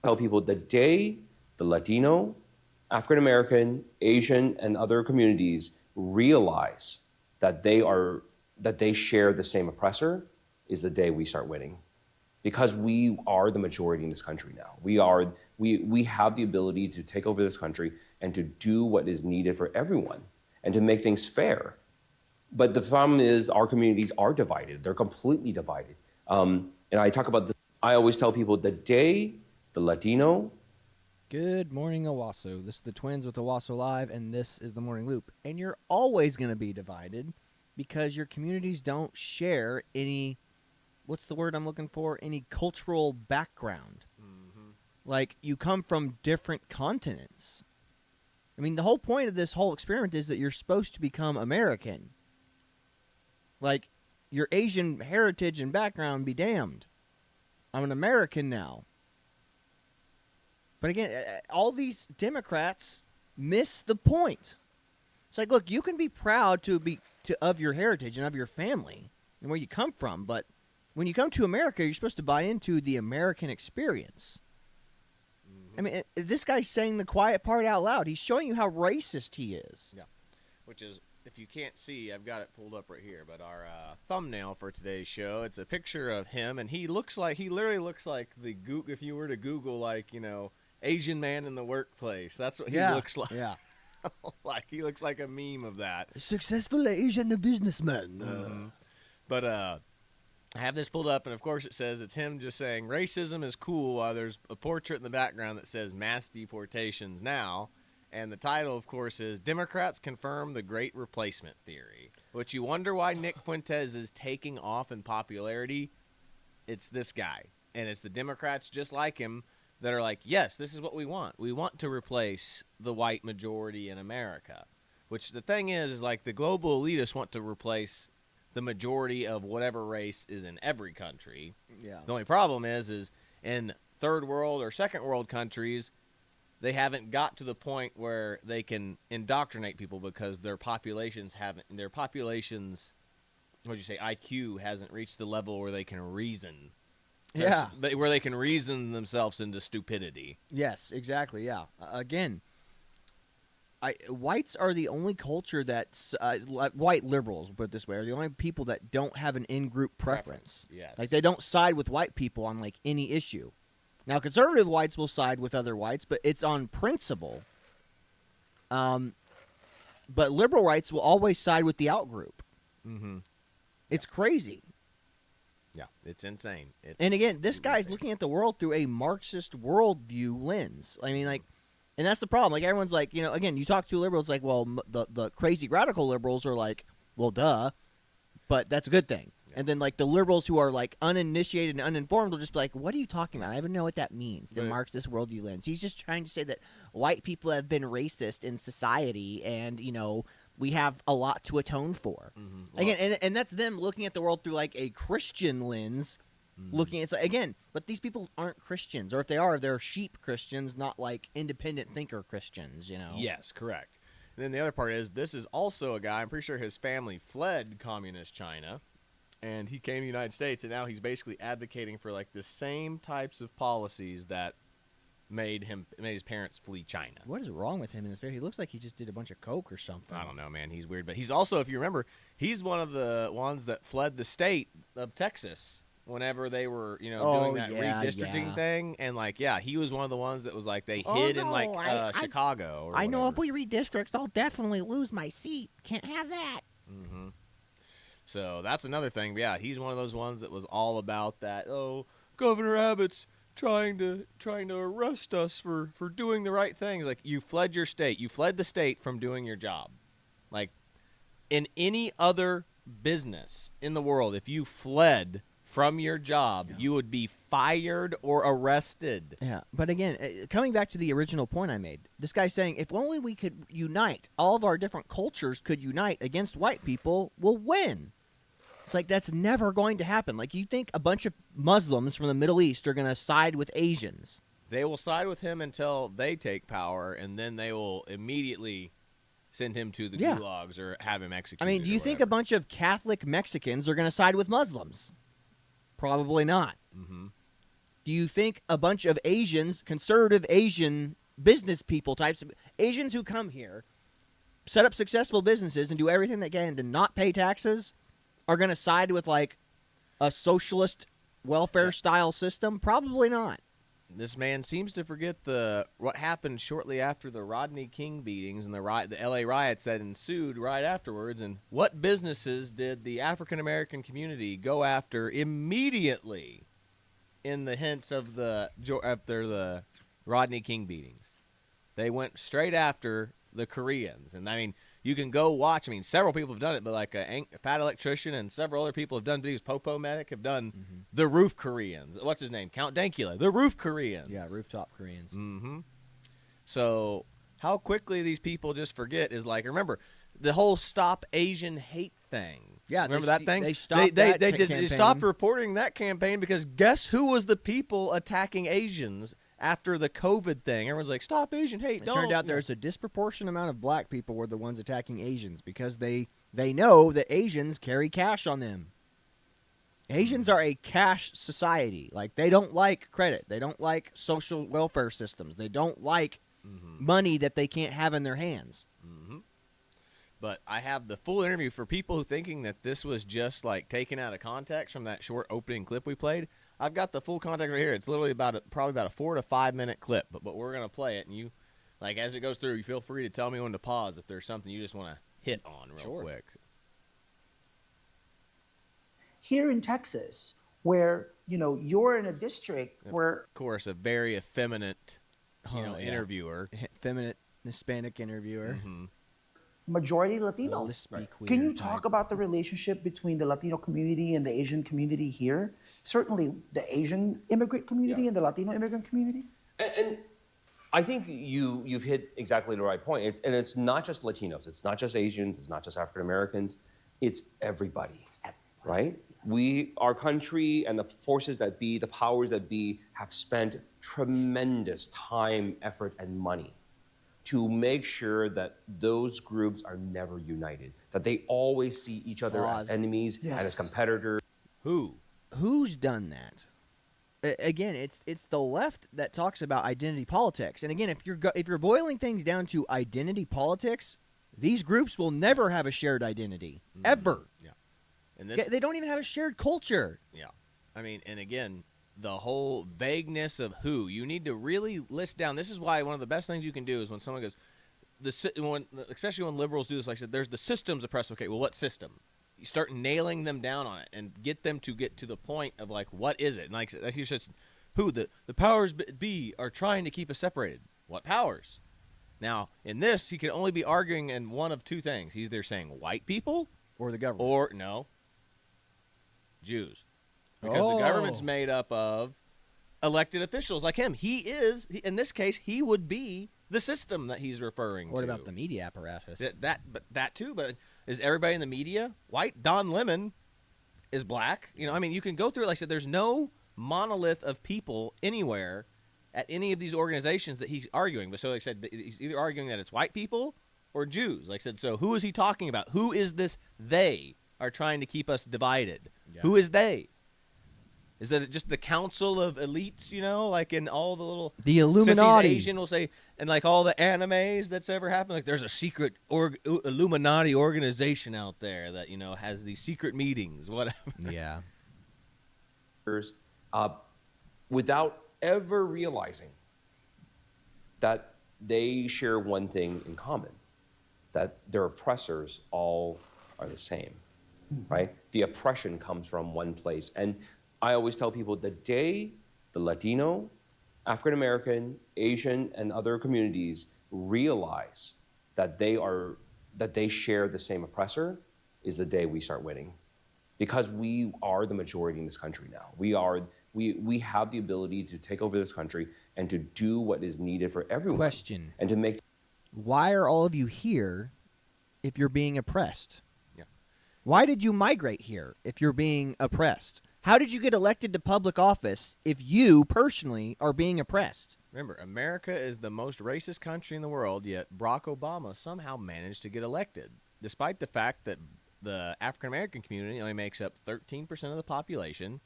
tell people the day the Latino, African American, Asian, and other communities realize that they share the same oppressor is the day we start winning. Because we are the majority in this country now. We have the ability to take over this country and to do what is needed for everyone and to make things fair. But the problem is our communities are divided. They're completely divided. And I talk about this. I always tell people the day the Latino. Good morning, Owasso. This is the Twins with Owasso Live, and this is the Morning Loop. And you're always going to be divided because your communities don't share any, what's the word I'm looking for? Any cultural background. Mm-hmm. Like, you come from different continents. I mean, the whole point of this whole experiment is that you're supposed to become American. Like, your Asian heritage and background be damned. I'm an American now. But again, all these Democrats miss the point. It's like, look, you can be proud of your heritage and of your family and where you come from, but when you come to America, you're supposed to buy into the American experience. Mm-hmm. I mean, this guy's saying the quiet part out loud. He's showing you how racist he is. Yeah, which is, if you can't see, I've got it pulled up right here, but our thumbnail for today's show, it's a picture of him, and he literally looks like if you were to Google, like, Asian man in the workplace. That's what he looks like. Yeah. Like, he looks like a meme of that. A successful Asian businessman. Mm-hmm. But I have this pulled up, and of course it says it's him just saying racism is cool while there's a portrait in the background that says mass deportations now. And the title, of course, is Democrats Confirm the Great Replacement Theory. Which you wonder why Nick Fuentes is taking off in popularity. It's this guy. And it's the Democrats just like him that are like, yes, this is what we want. We want to replace the white majority in America. Which the thing is like the global elitists want to replace the majority of whatever race is in every country. Yeah. The only problem is in third world or second world countries, they haven't got to the point where they can indoctrinate people because their populations, IQ hasn't reached the level where they can reason. Yeah. Where they can reason themselves into stupidity. Yes, exactly, yeah. Again, whites are the only culture that's, white liberals, put it this way, are the only people that don't have an in-group preference. Yes. Like, they don't side with white people on, like, any issue. Now, conservative whites will side with other whites, but it's on principle. But liberal whites will always side with the out-group. Mm-hmm. It's crazy. Yeah, it's insane. And again, this guy's looking at the world through a Marxist worldview lens. I mean, like, and that's the problem. Like, everyone's like, again, you talk to liberals, like, well, the crazy radical liberals are like, well, duh, but that's a good thing. Yeah. And then, like, the liberals who are, like, uninitiated and uninformed will just be like, what are you talking about? I don't even know what that means, the Marxist worldview lens. He's just trying to say that white people have been racist in society and, we have a lot to atone for. Mm-hmm. Again, and that's them looking at the world through, like, a Christian lens, looking at, again, but these people aren't Christians, or if they are, they're sheep Christians, not, like, independent thinker Christians, Yes, correct. And then the other part is, this is also a guy, I'm pretty sure his family fled communist China, and he came to the United States, and now he's basically advocating for, like, the same types of policies that made his parents flee China. What is wrong with him in this video? He looks like he just did a bunch of coke or something. I don't know, man. He's weird. But he's also, if you remember, he's one of the ones that fled the state of Texas whenever they were, doing that redistricting thing. And, like, he was one of the ones that was, like, they hid in, like, Chicago or I know whatever. if we redistrict, I'll definitely lose my seat. Can't have that. Mm-hmm. So that's another thing. But yeah, he's one of those ones that was all about that, Governor Abbott's trying to arrest us for doing the right things. Like, you fled your state. You fled the state from doing your job. Like, in any other business in the world, if you fled from your job, you would be fired or arrested. Yeah, but again, coming back to the original point I made, this guy's saying if only we could unite, all of our different cultures could unite against white people, we'll win. It's like, that's never going to happen. Like, you think a bunch of Muslims from the Middle East are going to side with Asians? They will side with him until they take power, and then they will immediately send him to the gulags or have him executed. I mean, do you think a bunch of Catholic Mexicans are going to side with Muslims? Probably not. Mm-hmm. Do you think a bunch of Asians, conservative Asian business people types, Asians who come here, set up successful businesses and do everything they can to not pay taxes, are going to side with like a socialist welfare style system? Probably not. This man seems to forget what happened shortly after the Rodney King beatings and the L.A. riots that ensued right afterwards. And what businesses did the African American community go after immediately in the hints of after the Rodney King beatings? They went straight after the Koreans. And I mean, you can go watch. I mean, several people have done it, but like a Fat Electrician and several other people have done videos. Popo Medic have done the Roof Koreans. What's his name? Count Dankula. The Roof Koreans. Yeah, rooftop Koreans. Mm-hmm. So how quickly these people just forget is like, remember, the whole Stop Asian Hate thing. Yeah, remember that thing? They stopped that They stopped reporting that campaign because guess who was the people attacking Asians after the COVID thing? Everyone's like, stop Asian hate. It turned out there's a disproportionate amount of black people were the ones attacking Asians because they know that Asians carry cash on them. Asians are a cash society. Like, they don't like credit. They don't like social welfare systems. They don't like money that they can't have in their hands. Mm-hmm. But I have the full interview for people who thinking that this was just like taken out of context from that short opening clip we played. I've got the full context right here. It's literally probably about a 4 to 5 minute clip, but we're gonna play it, and you, like, as it goes through, you feel free to tell me when to pause if there's something you just want to hit on real quick. Here in Texas, where you're in a district where, of course, a very effeminate, interviewer, Feminine Hispanic interviewer. Mm-hmm. majority Latino. Can you talk about the relationship between the Latino community and the Asian community here? Certainly the Asian immigrant community and the Latino immigrant community? And I think you've hit exactly the right point. It's not just Latinos. It's not just Asians. It's not just African Americans. It's everybody, right? Yes. Our country and the forces that be, the powers that be, have spent tremendous time, effort, and money to make sure that those groups are never united, that they always see each other as enemies and as competitors. Who's done that? Again, it's the left that talks about identity politics. And again, if you're boiling things down to identity politics, these groups will never have a shared identity ever. Yeah, and they don't even have a shared culture. Yeah, I mean, and again, the whole vagueness of who you need to really list down. This is why one of the best things you can do is when someone goes, especially when liberals do this, like I said, there's the systems oppressive. Okay, well, what system? You start nailing them down on it and get them to get to the point of like, what is it? And like he says, who the powers be are trying to keep us separated. What powers? Now, in this, he can only be arguing in one of two things. He's either saying white people or the government, or no, Jews. Because the government's made up of elected officials like him. In this case, he would be the system that he's referring to. What about the media apparatus? That too, but is everybody in the media white? Don Lemon is black. I mean, you can go through it. Like I said, there's no monolith of people anywhere at any of these organizations that he's arguing. But so, like I said, he's either arguing that it's white people or Jews. Like I said, so who is he talking about? Who is this they are trying to keep us divided? Yeah. Who is they? Is that just the council of elites, like in all the little... The Illuminati. Since he's Asian, we'll say, and like all the animes that's ever happened, like there's a secret Illuminati organization out there that, has these secret meetings, whatever. Yeah. Without ever realizing that they share one thing in common, that their oppressors all are the same, right? The oppression comes from one place. And I always tell people the day the Latino, African American, Asian, and other communities realize that they share the same oppressor is the day we start winning. Because we are the majority in this country now. We have the ability to take over this country and to do what is needed for everyone. Question. And to make... Why are all of you here if you're being oppressed? Yeah. Why did you migrate here if you're being oppressed? How did you get elected to public office if you personally are being oppressed? Remember, America is the most racist country in the world, yet Barack Obama somehow managed to get elected, despite the fact that the African American community only makes up 13% of the population,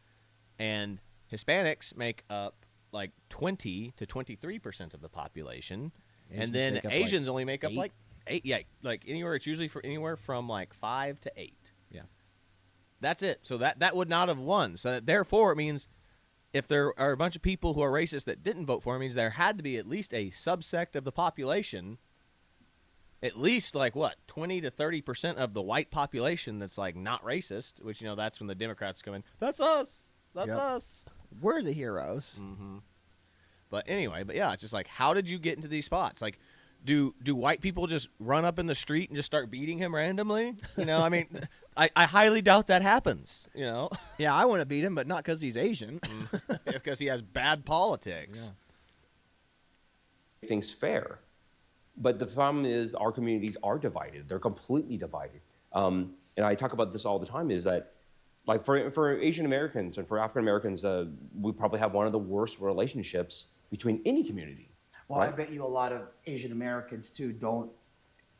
and Hispanics make up like 20 to 23% of the population, Asians and then make up, Asians like, only make up 8? like 8. Yeah, like anywhere it's usually for anywhere from like 5 to 8. Yeah. That's it. So that would not have won. So that, therefore, it means if there are a bunch of people who are racist that didn't vote for him, it means there had to be at least a subsect of the population, at least like what 20 to 30% of the white population that's like not racist. Which that's when the Democrats come in. That's us. That's Yep. us. We're the heroes. But anyway, yeah, it's just like, how did you get into these spots? Like, do white people just run up in the street and just start beating him randomly? I mean, I highly doubt that happens. Yeah, I want to beat him, but not because he's Asian. Because he has bad politics. Yeah. Things fair. But the problem is our communities are divided. They're completely divided. And I talk about this all the time, is that like for Asian Americans and for African Americans, we probably have one of the worst relationships between any community. Well, right? I bet you a lot of Asian Americans too don't,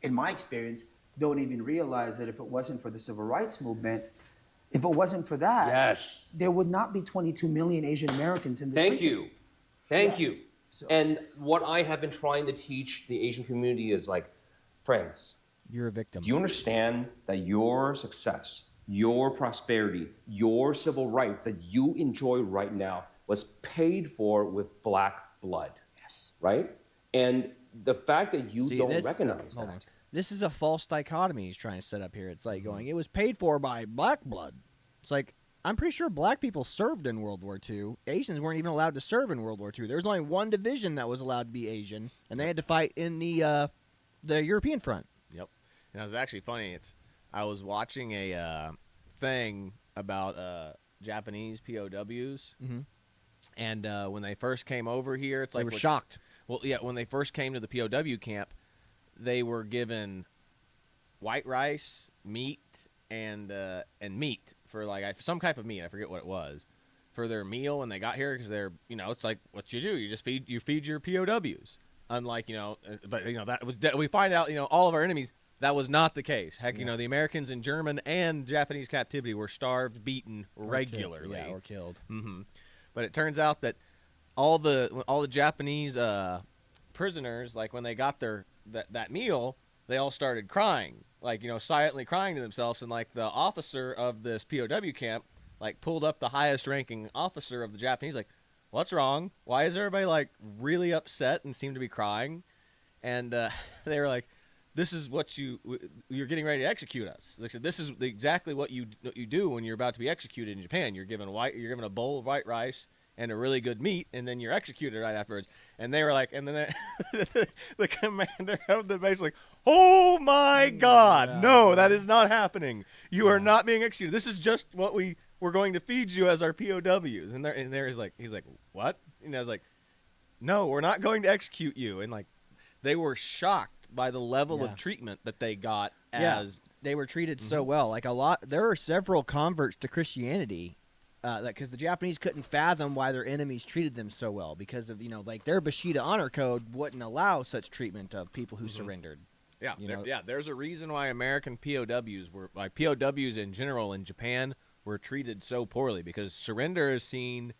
in my experience, don't even realize that if it wasn't for the civil rights movement, if it wasn't for that, Yes. there would not be 22 million Asian Americans in this Thank country. you. Thank Yeah. you. So- And what I have been trying to teach the Asian community is like, friends, You're a victim. do you understand that your success, your prosperity, your civil rights that you enjoy right now was paid for with black blood? Yes. Right? And the fact that you See, don't this- recognize hold on. that. This is a false dichotomy he's trying to set up here. It's like going, it was paid for by black blood. It's like, I'm pretty sure black people served in World War II. Asians weren't even allowed to serve in World War II. There was only one division that was allowed to be Asian, and they had to fight in the European front. Yep. And it was actually funny. I was watching a thing about Japanese POWs, and when they first came over here, it's They like were shocked. Well, yeah, when they first came to the POW camp, they were given white rice, meat, and meat for like some type of meat. I forget what it was for their meal when they got here, because they're it's like what you do. You just feed your POWs. Unlike but that was we find out all of our enemies. That was not the case. Heck, the Americans in German and Japanese captivity were starved, beaten regularly. Or killed. But it turns out that all the Japanese prisoners, like when they got that meal, they all started crying, like silently crying to themselves. And like the officer of this POW camp, like pulled up the highest ranking officer of the Japanese, like, what's wrong? Why is everybody like really upset and seem to be crying? And they were like, this is what you're getting ready to execute us. They said, this is exactly what you do when you're about to be executed in Japan. You're given a bowl of white rice and a really good meat, and then you're executed right afterwards. And they were like, and then the commander of the base was like, oh my God, no, that is not happening. You are not being executed. This is just what we're going to feed you as our POWs. And he's like, what? And I was like, no, we're not going to execute you. And like, they were shocked by the level of treatment that they got as they were treated so well. Like there are several converts to Christianity, because the Japanese couldn't fathom why their enemies treated them so well, because of like their Bushido honor code wouldn't allow such treatment of people who surrendered. Yeah, there's a reason why American POWs POWs in general in Japan were treated so poorly, because surrender is seen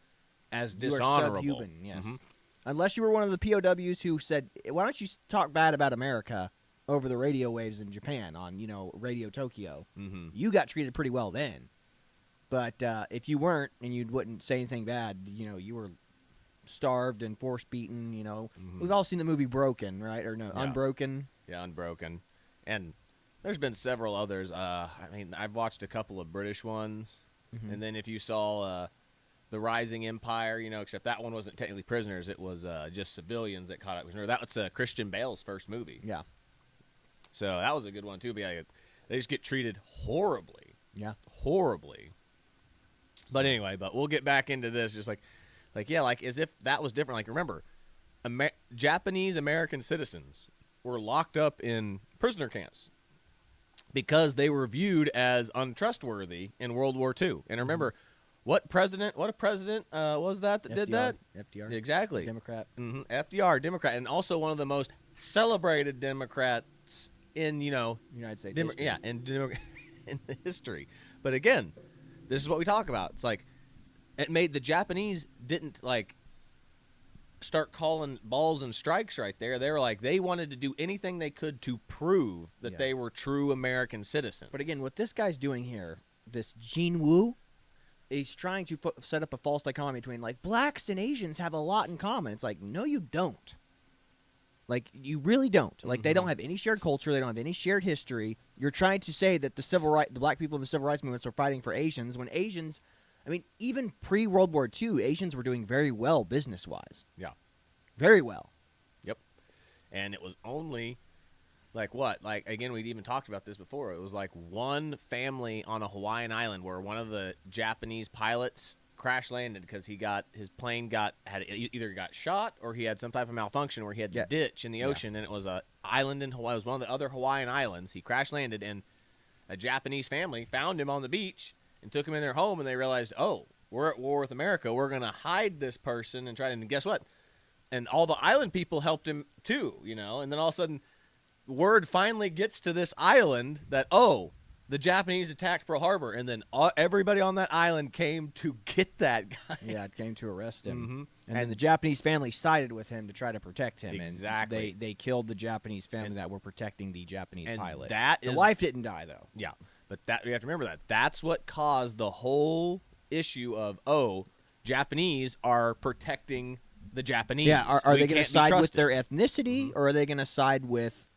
as dishonorable. You are subhuman, yes. Unless you were one of the POWs who said, why don't you talk bad about America over the radio waves in Japan on, Radio Tokyo. You got treated pretty well then. But if you weren't and you wouldn't say anything bad, you were starved and force beaten, We've all seen the movie Broken, right? Or no, Unbroken. Yeah, Unbroken. And there's been several others. I've watched a couple of British ones. And then if you saw The Rising Empire, except that one wasn't technically prisoners. It was just civilians that caught up. That was Christian Bale's first movie. Yeah. So that was a good one, too. But yeah, they just get treated horribly. Yeah. Horribly. But anyway, we'll get back into this. Just like as if that was different. Like, remember, Japanese American citizens were locked up in prisoner camps because they were viewed as untrustworthy in World War II. And remember, what a president was that FDR, did that? FDR. Exactly. Democrat. FDR, Democrat, and also one of the most celebrated Democrats in, United States history. in history. But again, this is what we talk about. It's like it made the Japanese didn't like start calling balls and strikes right there. They were like, they wanted to do anything they could to prove that they were true American citizens. But again, what this guy's doing here, this Jin Woo, he's trying to set up a false dichotomy between, like, blacks and Asians have a lot in common. It's like, no, you don't. Like, you really don't. Like, they don't have any shared culture. They don't have any shared history. You're trying to say that the black people in the civil rights movements are fighting for Asians when Asians, I mean, even pre-World War II, Asians were doing very well business-wise. Yeah. Very well. Yep. And it was only, like what? Like, again, we'd even talked about this before. It was like one family on a Hawaiian island where one of the Japanese pilots crash landed because his plane had either got shot or he had some type of malfunction where he had to ditch in the ocean, and it was a island in Hawaii. It was one of the other Hawaiian islands. He crash landed, and a Japanese family found him on the beach and took him in their home, and they realized, oh, we're at war with America. We're going to hide this person and try to, and guess what? And all the island people helped him too, you know, and then all of a sudden word finally gets to this island that, oh, the Japanese attacked Pearl Harbor, and then everybody on that island came to get that guy. Yeah, it came to arrest him. Mm-hmm. And then the Japanese family sided with him to try to protect him. Exactly. And they killed the Japanese family that were protecting the Japanese pilot. The wife didn't die, though. Yeah, but that you have to remember that. That's what caused the whole issue of, oh, Japanese are protecting the Japanese. Yeah, are they going to side with trusted. their ethnicity, or are they going to side with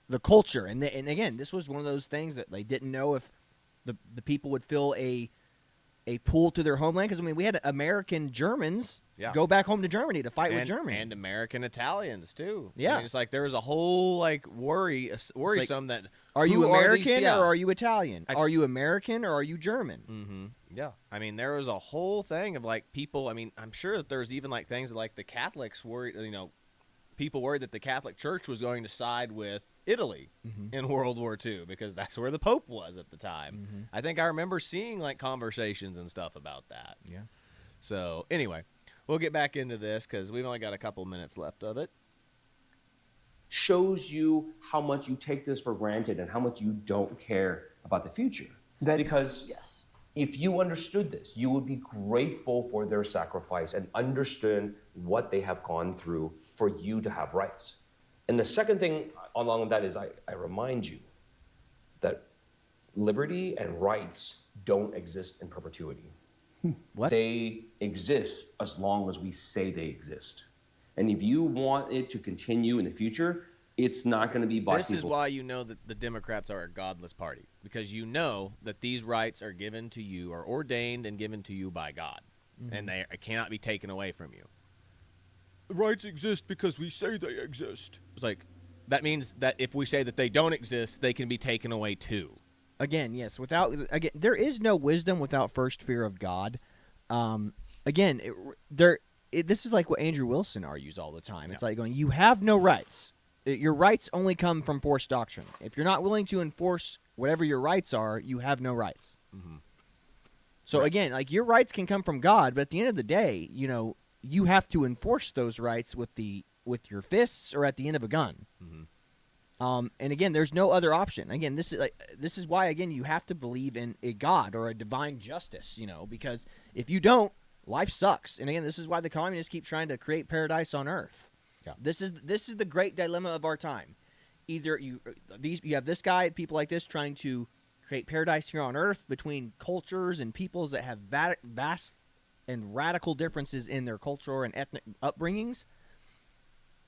the culture? And again, this was one of those things that they didn't know if the people would feel a pull to their homeland. Because, I mean, we had American Germans go back home to Germany to fight with Germany. And American Italians, too. Yeah. I mean, it's like there was a whole, like, worrisome that... Are you who American or are you Italian? Are you American or are you German? Mm-hmm. Yeah. I mean, there was a whole thing of, like, people... I mean, I'm sure that there's even, like, things like the Catholics worried, you know, people worried that the Catholic Church was going to side with Italy in World War II because that's where the Pope was at the time. I think I remember seeing, like, conversations and stuff about that. Yeah. So, anyway, we'll get back into this because we've only got a couple minutes left of it. Shows you how much you take this for granted and how much you don't care about the future. Because if you understood this, you would be grateful for their sacrifice and understand what they have gone through for you to have rights. And the second thing along with that is I remind you that liberty and rights don't exist in perpetuity. What? They exist as long as we say they exist. And if you want it to continue in the future, it's not going to be black people. This is why you know that the Democrats are a godless party, because you know that these rights are given to you, are ordained and given to you by God, and they cannot be taken away from you. The rights exist because we say they exist. It's like, that means that if we say that they don't exist, they can be taken away too. Again, yes. There is no wisdom without first fear of God. This is like what Andrew Wilson argues all the time. It's like going, you have no rights. Your rights only come from forced doctrine. If you're not willing to enforce whatever your rights are, you have no rights. So again, like, your rights can come from God, but at the end of the day, you know, you have to enforce those rights with your fists or at the end of a gun. And again, there's no other option. Again, this is why, again, you have to believe in a God or a divine justice, you know, because if you don't, life sucks. And again, this is why the communists keep trying to create paradise on earth. Yeah. This is the great dilemma of our time. Either you have this guy, people like this, trying to create paradise here on earth between cultures and peoples that have vast and radical differences in their cultural and ethnic upbringings,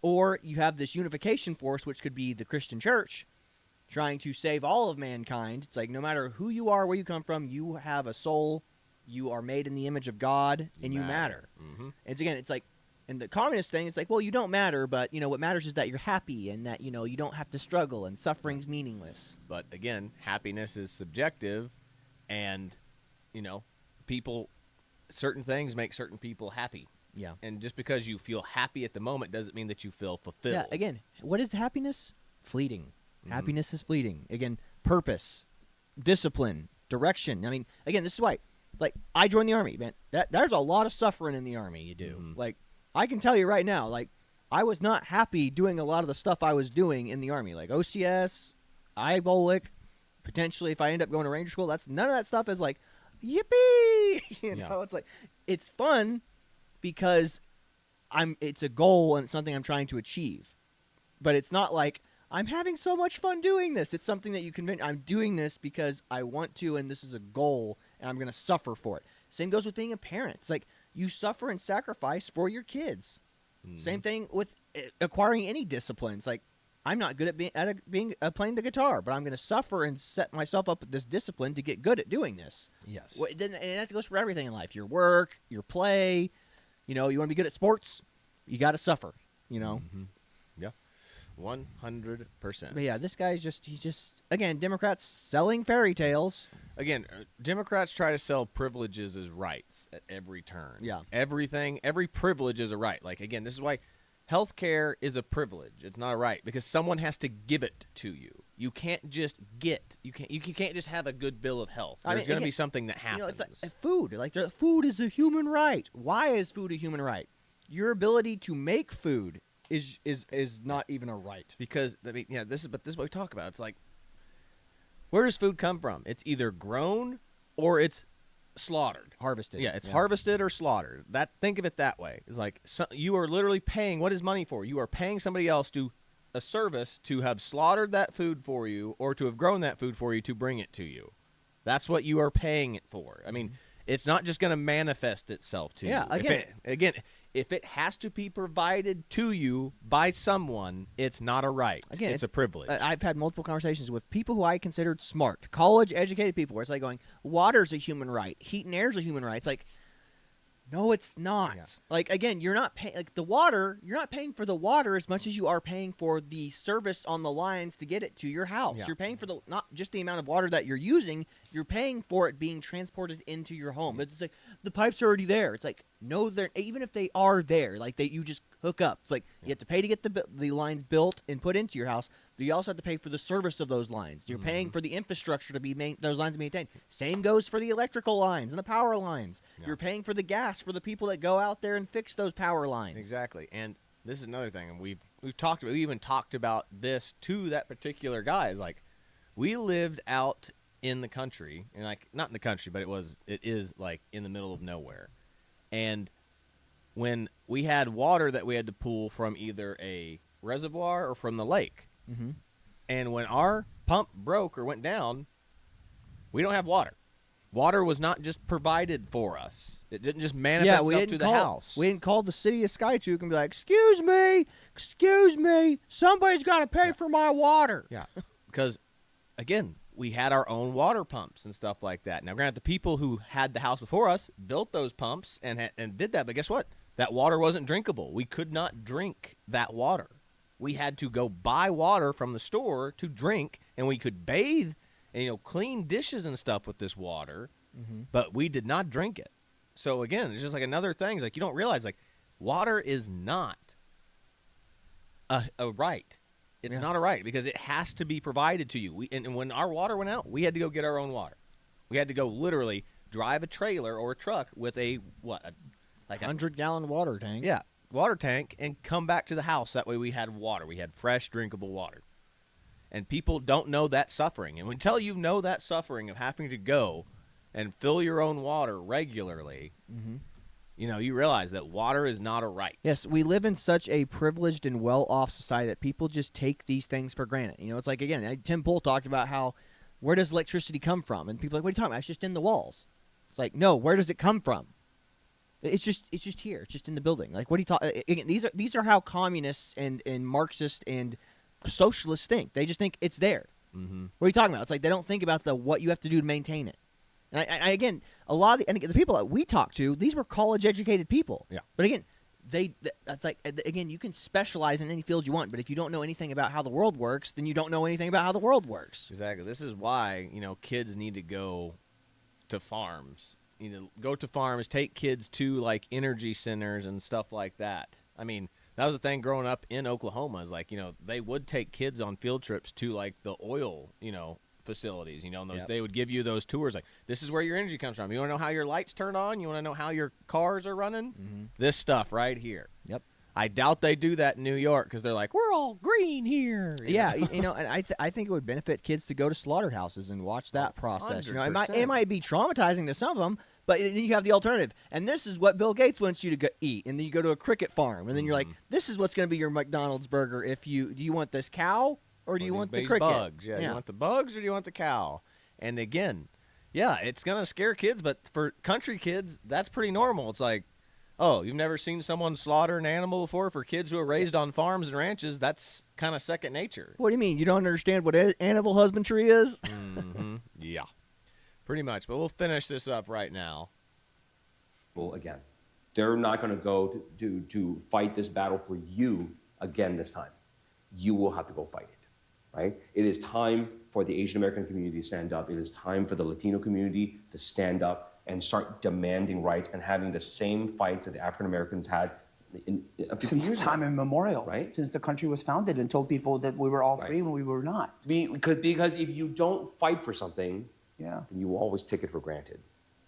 or you have this unification force, which could be the Christian church, trying to save all of mankind. It's like, no matter who you are, where you come from, you have a soul, you are made in the image of God, and you matter. It's like, and the communist thing is like, well, you don't matter, but, you know, what matters is that you're happy and that, you know, you don't have to struggle and suffering's meaningless. But again, happiness is subjective, and, you know, certain things make certain people happy. Yeah. And just because you feel happy at the moment doesn't mean that you feel fulfilled. Yeah, again, what is happiness? Fleeting. Happiness is fleeting. Again, purpose, discipline, direction. I mean, again, this is why, like, I joined the Army, man. There's a lot of suffering in the Army you do. Like, I can tell you right now, like, I was not happy doing a lot of the stuff I was doing in the Army. Like, OCS, IBOLIC, potentially if I end up going to Ranger School, none of that stuff is like, yippee! You know, it's like, it's fun because it's a goal and it's something I'm trying to achieve. But it's not like I'm having so much fun doing this. It's something that you convince I'm doing this because I want to, and this is a goal, and I'm going to suffer for it. Same goes with being a parent. It's like you suffer and sacrifice for your kids. Same thing with acquiring any discipline. It's like I'm not good at playing the guitar, but I'm going to suffer and set myself up with this discipline to get good at doing this. Yes. And that goes for everything in life. Your work, your play. You want to be good at sports, you got to suffer. Yeah. 100%. But yeah, this guy's he's just again, Democrats selling fairy tales. Again, Democrats try to sell privileges as rights at every turn. Yeah. Every privilege is a right. Like, again, this is why health care is a privilege. It's not a right because someone has to give it to you. You can't just you can't just have a good bill of health. There's going to be something that happens. It's like food. Like food is a human right. Why is food a human right? Your ability to make food is not even a right. Because this is what we talk about. It's like, where does food come from? It's either grown or it's slaughtered, harvested. Yeah, it's harvested or slaughtered. Think of it that way. It's like you are literally paying. What is money for? You are paying somebody else a service to have slaughtered that food for you or to have grown that food for you to bring it to you. That's what you are paying it for. I mean, it's not just going to manifest itself to you. Yeah, if it has to be provided to you by someone, it's not a right. Again, it's a privilege. I've had multiple conversations with people who I considered smart, college-educated people, where it's like going, water's a human right, heat and air's a human right. It's like, no, it's not. Yeah. Like, again, you're not paying the water. You're not paying for the water as much as you are paying for the service on the lines to get it to your house. Yeah. You're paying for not just the amount of water that you're using. You're paying for it being transported into your home. But it's like the pipes are already there. It's like no, they're even if they are there, like you just hook up. It's like you have to pay to get the lines built and put into your house. But you also have to pay for the service of those lines. You're paying for the infrastructure to be those lines maintained. Same goes for the electrical lines and the power lines. Yeah. You're paying for the gas for the people that go out there and fix those power lines. Exactly. And this is another thing, and we even talked about this to that particular guy. Is like we lived out in the country, and like not in the country, but it is like in the middle of nowhere. And when we had water that we had to pull from either a reservoir or from the lake, and when our pump broke or went down, we don't have water. Water was not just provided for us. It didn't just manifest itself to the house. We didn't call the city of Skytook and be like, excuse me, somebody's got to pay for my water. Yeah, because, again, we had our own water pumps and stuff like that. Now, granted, the people who had the house before us built those pumps and did that, but guess what? That water wasn't drinkable. We could not drink that water. We had to go buy water from the store to drink, and we could bathe and clean dishes and stuff with this water, but we did not drink it. So again, it's just like another thing. It's like you don't realize like water is not a right. It's not a right because it has to be provided to you. And when our water went out, we had to go get our own water. We had to go literally drive a trailer or a truck with a 100-gallon water tank. Yeah, water tank, and come back to the house. That way we had water. We had fresh, drinkable water. And people don't know that suffering. And until you know that suffering of having to go and fill your own water regularly, you realize that water is not a right. Yes, we live in such a privileged and well-off society that people just take these things for granted. It's like, again, Tim Pool talked about where does electricity come from? And people are like, what are you talking about? It's just in the walls. It's like, no, where does it come from? It's just here. It's just in the building. Like, what are you talking? Again, these are how communists and Marxists and socialists think. They just think it's there. What are you talking about? It's like they don't think about what you have to do to maintain it. And I again, a lot of the people that we talk to, these were college-educated people. Yeah. But again, that's like, again, you can specialize in any field you want, but if you don't know anything about how the world works, then you don't know anything about how the world works. Exactly. This is why kids need to go to farms. Go to farms, take kids to like energy centers and stuff like that. I mean, that was the thing growing up in Oklahoma is like, they would take kids on field trips to like the oil, facilities, and they would give you those tours like, this is where your energy comes from. You want to know how your lights turn on? You want to know how your cars are running? This stuff right here. Yep. I doubt they do that in New York because they're like, we're all green here. Yeah, and I think it would benefit kids to go to slaughterhouses and watch that process. 100%. It might be traumatizing to some of them, But then you have the alternative, and this is what Bill Gates wants you to eat, and then you go to a cricket farm, and then you're like, this is what's going to be your McDonald's burger. Do you want this cow or do you want the cricket? Bugs. Yeah, you want the bugs or do you want the cow? And again, yeah, it's going to scare kids, but for country kids, that's pretty normal. It's like, oh, you've never seen someone slaughter an animal before? For kids who are raised on farms and ranches, that's kind of second nature. What do you mean? You don't understand what animal husbandry is? Yeah, pretty much. But we'll finish this up right now. Well, again, they're not going to go to fight this battle for you again this time. You will have to go fight it, right? It is time for the Asian American community to stand up. It is time for the Latino community to stand up and start demanding rights and having the same fights that the African Americans had Since time immemorial, right? Since the country was founded and told people that we were all free when we were not. Because if you don't fight for something, then you will always take it for granted.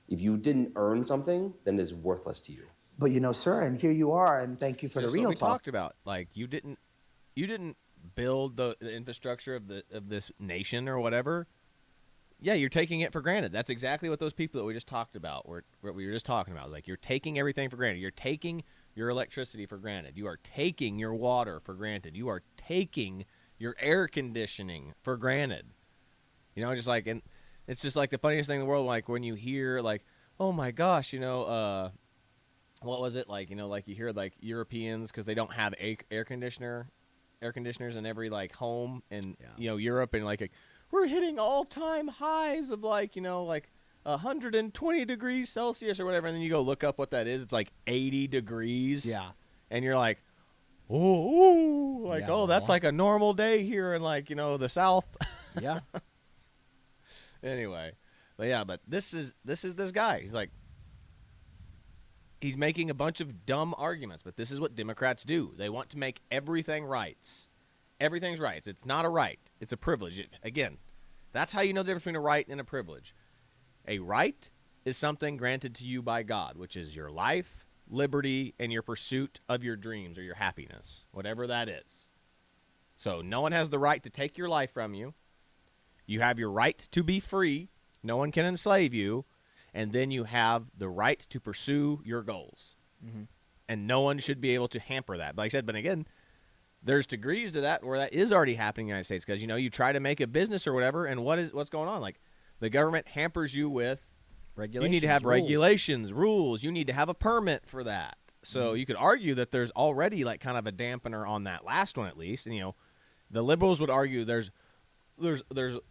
If you didn't earn something, then it's worthless to you. But sir, and here you are, and thank you for Just the real what we talk. talked about. Like you didn't build the infrastructure of this nation or whatever. Yeah, you're taking it for granted. That's exactly what those people that we just talked about what we were just talking about. Like you're taking everything for granted. You're taking your electricity for granted. You are taking your water for granted. You are taking your air conditioning for granted. Just like, and it's just like the funniest thing in the world. Like when you hear like, oh my gosh, what was it like? Like you hear like Europeans because they don't have air conditioners in every like home in Europe, and like we're hitting all-time highs of like 120 degrees Celsius or whatever, and then you go look up what that is. It's like 80 degrees. Yeah. And you're like, that's like a normal day here in like the South. Yeah. Anyway, but this is this guy. He's like, he's making a bunch of dumb arguments, but this is what Democrats do. They want to make everything rights. Everything's rights. It's not a right. It's a privilege. Again, that's how you know the difference between a right and a privilege. A right is something granted to you by God, which is your life, liberty, and your pursuit of your dreams or your happiness, whatever that is. So no one has the right to take your life from you. You have your right to be free. No one can enslave you. And then you have the right to pursue your goals. Mm-hmm. And no one should be able to hamper that. But like I said, but again, there's degrees to that where that is already happening in the United States because, you try to make a business or whatever, and what's going on? Like the government hampers you with regulations. You need to have regulations, rules. You need to have a permit for that. So you could argue that there's already like kind of a dampener on that last one at least. And, the liberals would argue there's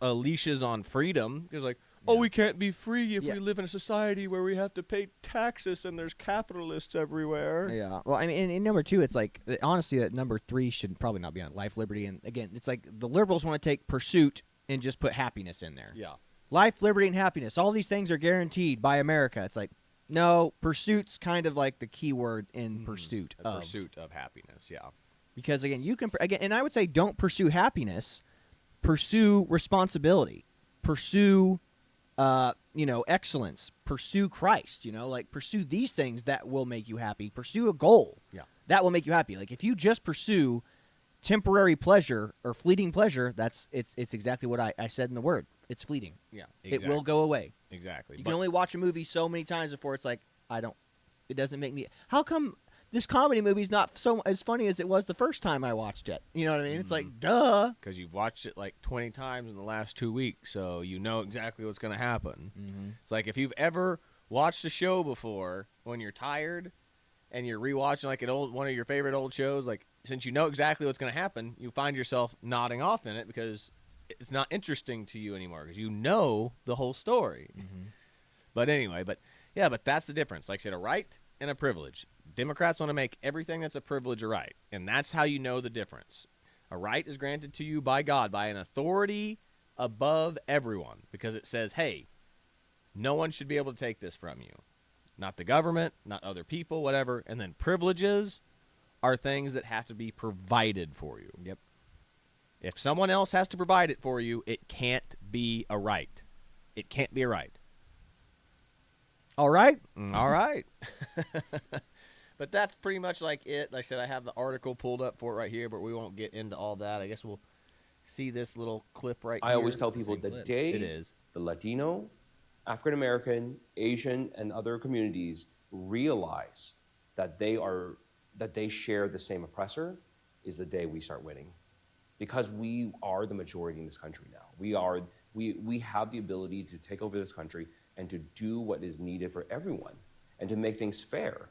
leashes on freedom. There's like, we can't be free if we live in a society where we have to pay taxes and there's capitalists everywhere. Yeah. Well, I mean, in number 2, it's like, honestly, that number 3 should probably not be on life, liberty. And again, it's like the liberals want to take pursuit and just put happiness in there. Yeah. Life, liberty, and happiness. All these things are guaranteed by America. It's like, no, pursuit's kind of like the key word in pursuit of happiness. Yeah. Because again, and I would say don't pursue happiness, pursue responsibility, pursue excellence, pursue Christ, like pursue these things that will make you happy, pursue a goal that will make you happy. Like if you just pursue temporary pleasure or fleeting pleasure, it's exactly what I said in the word. It's fleeting. Yeah, exactly. It will go away. Exactly. You can only watch a movie so many times before it's like, it doesn't make me, how come this comedy movie's not so as funny as it was the first time I watched it? You know what I mean? It's like, duh. Because you've watched it like 20 times in the last 2 weeks, so you know exactly what's going to happen. Mm-hmm. It's like if you've ever watched a show before when you're tired and you're rewatching like one of your favorite old shows, like since you know exactly what's going to happen, you find yourself nodding off in it because it's not interesting to you anymore because you know the whole story. Mm-hmm. But anyway, but that's the difference. Like I said, a right and a privilege. Democrats want to make everything that's a privilege a right, and that's how you know the difference. A right is granted to you by God, by an authority above everyone, because it says, hey, no one should be able to take this from you. Not the government, not other people, whatever. And then privileges are things that have to be provided for you. Yep. If someone else has to provide it for you, it can't be a right. It can't be a right. All right? All right. But that's pretty much like it. Like I said, I have the article pulled up for it right here, but we won't get into all that. I guess we'll see this little clip right here. I always tell people the day it is the Latino African American, Asian, and other communities realize that they share the same oppressor is the day we start winning. Because we are the majority in this country now. We have the ability to take over this country and to do what is needed for everyone and to make things fair.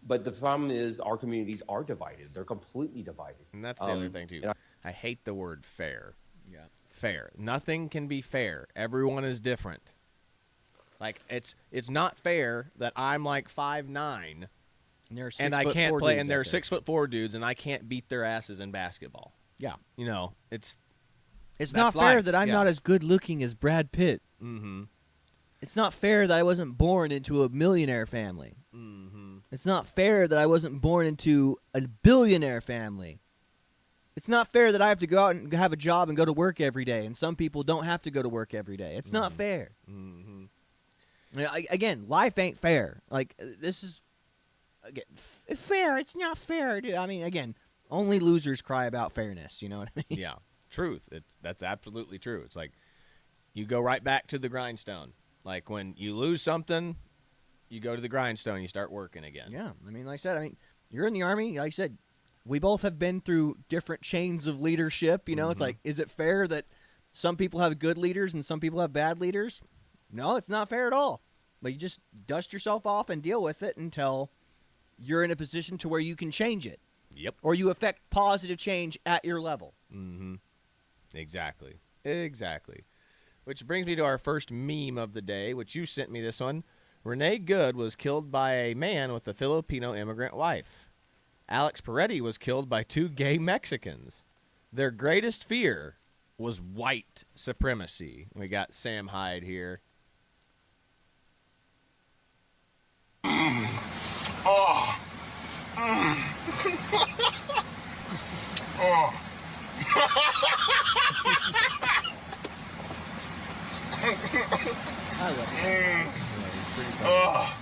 But the problem is our communities are divided. They're completely divided. And that's the other thing, too. I hate the word fair. Yeah. Fair. Nothing can be fair. Everyone is different. Like, it's not fair that I'm like 5'9", and I can't play, and they're 6'4" dudes, and I can't beat their asses in basketball. Yeah. You know, it's not fair life. that I'm not as good looking as Brad Pitt. Mm-hmm. It's not fair that I wasn't born into a millionaire family. Mm-hmm. It's not fair that I wasn't born into a billionaire family. It's not fair that I have to go out and have a job and go to work every day, and some people don't have to go to work every day. It's not fair. Mm-hmm. Again, life ain't fair. Like, this is fair. It's not fair. I mean, again, only losers cry about fairness. You know what I mean? Yeah, truth. That's absolutely true. It's like you go right back to the grindstone. Like when you lose something, you go to the grindstone. You start working again. Yeah, I mean, like I said, you're in the Army. Like I said, we both have been through different chains of leadership. You know, It's like, is it fair that some people have good leaders and some people have bad leaders? No, it's not fair at all. But you just dust yourself off and deal with it until you're in a position to where you can change it. Yep. Or you affect positive change at your level. Mm-hmm. Exactly. Which brings me to our first meme of the day, which you sent me this one. Renee Good was killed by a man with a Filipino immigrant wife. Alex Peretti was killed by 2 gay Mexicans. Their greatest fear was white supremacy. We got Sam Hyde here. Oh. Oh. I love it. Oh.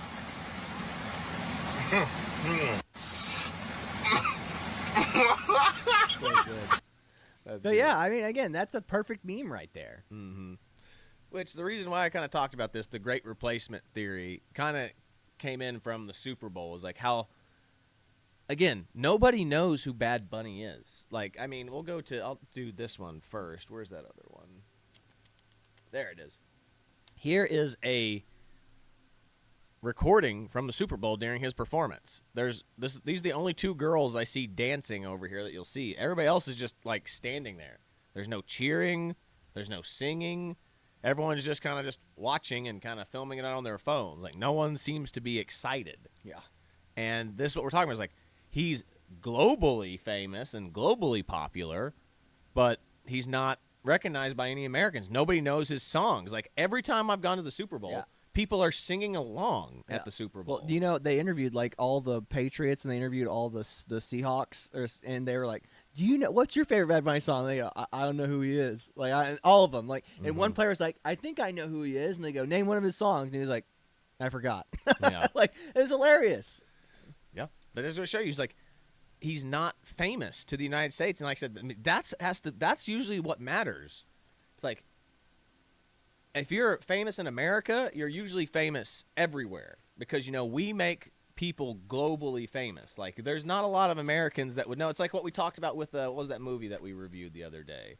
So good. So, yeah, I mean, again, that's a perfect meme right there. Mm-hmm. Which the reason why I kind of talked about this, the great replacement theory, kind of came in from the Super Bowl. Is like how, again, nobody knows who Bad Bunny is. Like, I mean, I'll do this one first. Where's that other one? There it is. Here is a recording from the Super Bowl during his performance. These are the only 2 girls I see dancing over here that you'll see. Everybody else is just like standing there. There's no cheering. There's no singing. Everyone's just kind of just watching and kind of filming it on their phones. Like, no one seems to be excited. Yeah. And this is what we're talking about. Is like, he's globally famous and globally popular, but he's not recognized by any Americans. Nobody knows his songs. Like, every time I've gone to the Super Bowl, people are singing along at the Super Bowl. Well, you know, they interviewed, like, all the Patriots, and they interviewed all the Seahawks, and they were like, do you know, what's your favorite Bad Bunny song? And they go, I don't know who he is. Like, all of them. Like, and one player was like, I think I know who he is. And they go, name one of his songs. And he was like, I forgot. Yeah. Like, it was hilarious. Yeah. But this is what I show you. He's like, he's not famous to the United States. And like I said, that's usually what matters. It's like, if you're famous in America, you're usually famous everywhere. Because, you know, we make people globally famous. Like, there's not a lot of Americans that would know. It's like what we talked about with what was that movie that we reviewed the other day?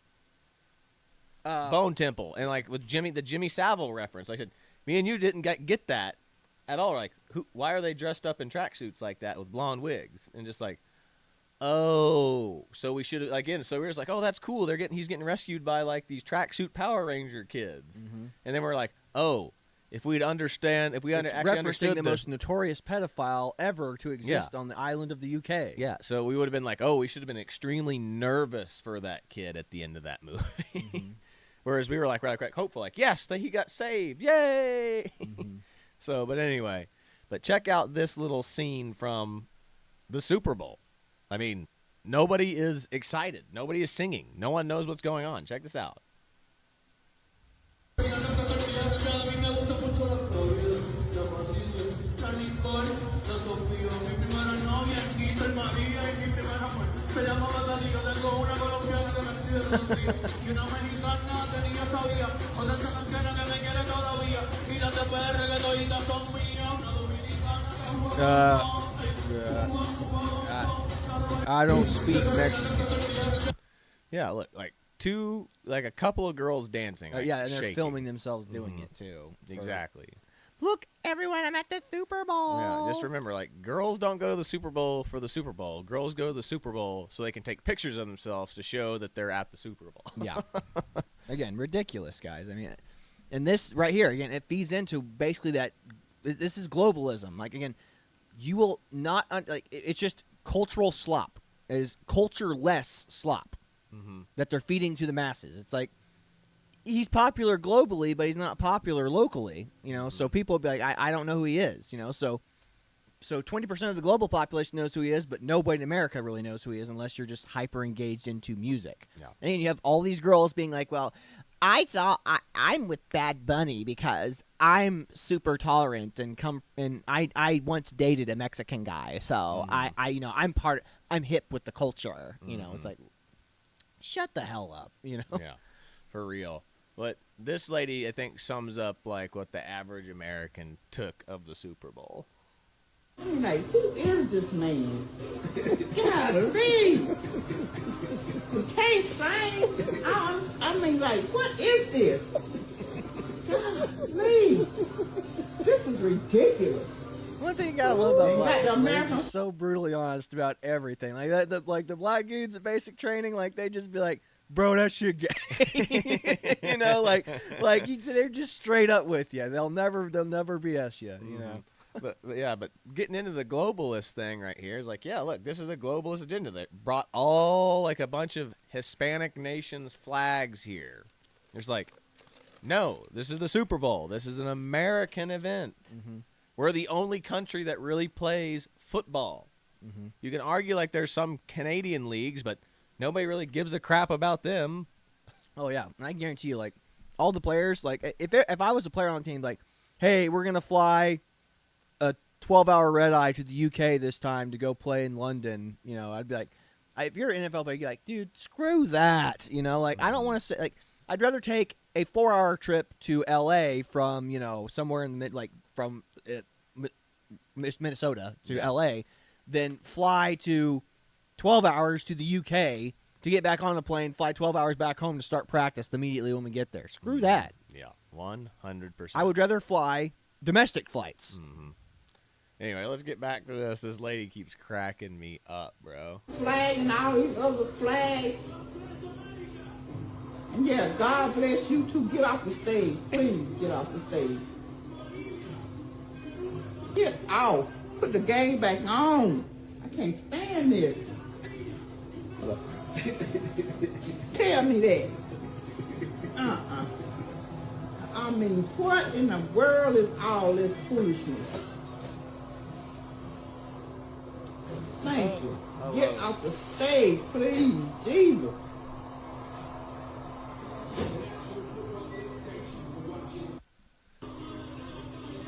Bone Temple. And like with the Jimmy Savile reference, I said, me and you didn't get that at all. Like, why are they dressed up in tracksuits like that with blonde wigs? And just like, oh, so we should again. So we were just like, oh, that's cool. He's getting rescued by like these tracksuit Power Ranger kids. Mm-hmm. And then we're like, oh, if we actually understood the most notorious pedophile ever to exist on the island of the UK. Yeah, so we would have been like, oh, we should have been extremely nervous for that kid at the end of that movie. Mm-hmm. Whereas we were like, hopeful, like, yes, he got saved, yay! Mm-hmm. So, but anyway, check out this little scene from the Super Bowl. I mean, nobody is excited. Nobody is singing. No one knows what's going on. Check this out. I don't speak Mexican. Yeah, look, like a couple of girls dancing. Like, Yeah, and they're shaking. filming themselves doing it too. Exactly. Look, everyone, I'm at the Super Bowl. Yeah, just remember, like, girls don't go to the Super Bowl for the Super Bowl. Girls go to the Super Bowl so they can take pictures of themselves to show that they're at the Super Bowl. Yeah. Again, ridiculous, guys. I mean, and this right here, again, it feeds into basically that this is globalism. Like, again, you will not, it's just cultural slop. It is culture-less slop that they're feeding to the masses. It's like, he's popular globally, but he's not popular locally, you know, so people will be like, I don't know who he is, you know, so 20% of the global population knows who he is, but nobody in America really knows who he is unless you're just hyper engaged into music. Yeah. And then you have all these girls being like, well, I'm with Bad Bunny because I'm super tolerant and I once dated a Mexican guy, so I'm hip with the culture, you know. It's like, shut the hell up, you know. Yeah, for real. But this lady, I think, sums up like what the average American took of the Super Bowl. I'm like, who is this man? Golly. He can't sing. I mean, like, what is this? Golly. This is ridiculous. One thing you gotta love about black people, they're America. just so brutally honest about everything. Like that, like the black dudes at basic training, like they just be like, bro, that shit gay. You know, they're just straight up with you. They'll never BS you. You know. But getting into the globalist thing right here is like, yeah, look, this is a globalist agenda that brought all like a bunch of Hispanic nations flags here. There's like, no, this is the Super Bowl. This is an American event. We're the only country that really plays football. You can argue like there's some Canadian leagues, but nobody really gives a crap about them. Oh yeah, and I guarantee you, like all the players, like if I was a player on the team, like, hey, we're gonna fly a 12-hour red eye to the UK this time to go play in London, you know, I'd be like, if you're an NFL player, you'd be like, dude, screw that, you know, like I don't want to say, like, I'd rather take a 4-hour trip to LA from, you know, somewhere in the from Minnesota to LA than fly to 12 hours to the UK to get back on a plane, fly 12 hours back home to start practice immediately when we get there. Screw that. Yeah, 100%. I would rather fly domestic flights. Anyway, let's get back to this. This lady keeps cracking me up, bro. Flag and all these other flags. And yeah, God bless you too. Get off the stage. Please get off the stage. Get off. Put the game back on. I can't stand this. Tell me that. I mean, what in the world is all this foolishness? Thank you. Get off the stage, please. Jesus.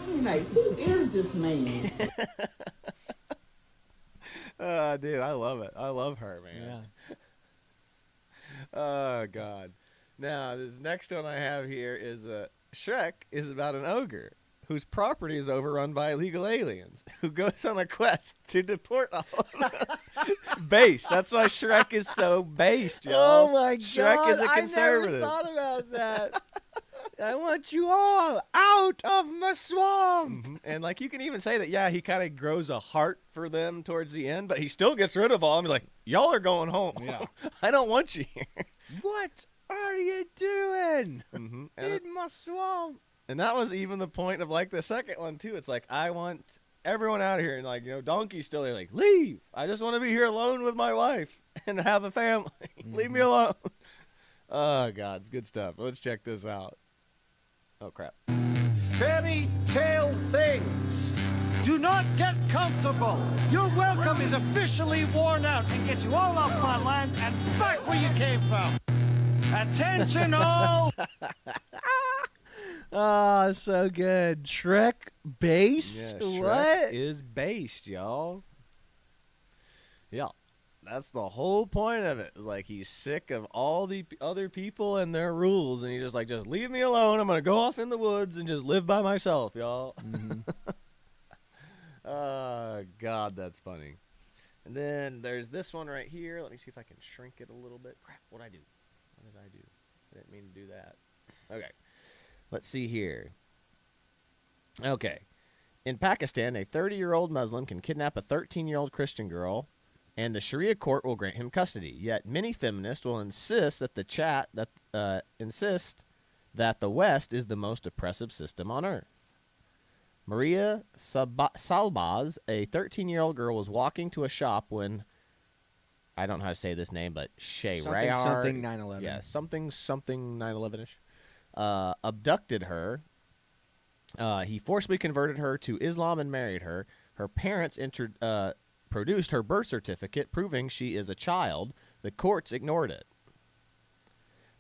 I'm like, who is this man? Dude, I love it. I love her, man. Yeah. Oh, God. Now, this next one I have here is Shrek is about an ogre whose property is overrun by illegal aliens who goes on a quest to deport all of them. Based. That's why Shrek is so based, y'all. Oh, my Shrek God. is a conservative. I never thought about that. I want you all out of my swamp. And, like, you can even say that, yeah, he kind of grows a heart for them towards the end, but he still gets rid of all of them. He's like, y'all are going home. Yeah. I don't want you here. What are you doing And, in my swamp? and that was even the point of, like, the second one, too. It's like, I want everyone out of here. And, like, you know, Donkey's still there, like, leave. I just want to be here alone with my wife and have a family. Leave me alone. Oh, God, it's good stuff. Let's check this out. Oh, crap. Fairy tale things. Do not get comfortable. Your welcome is officially worn out and get you all off my land and back where you came from. Attention all. Oh, so good. Shrek based? Yeah, Shrek What? is based, y'all. Yeah. That's the whole point of it. Like, he's sick of all the other people and their rules, and he's just like, just leave me alone. I'm gonna go off in the woods and just live by myself, y'all. God, that's funny. And then there's this one right here. Let me see if I can shrink it a little bit. Crap, what'd I do? What did I do? I didn't mean to do that. Okay. Let's see here. Okay. In Pakistan, a 30-year-old Muslim can kidnap a 13-year-old Christian girl, and the Sharia court will grant him custody. Yet many feminists will insist that the West is the most oppressive system on earth. Maria Salbaz, a 13-year-old girl, was walking to a shop when, I don't know how to say this name, but Something 9/11. Yeah, something 9/11ish. Abducted her. He forcibly converted her to Islam and married her. Her parents produced her birth certificate proving she is a child. The courts ignored it.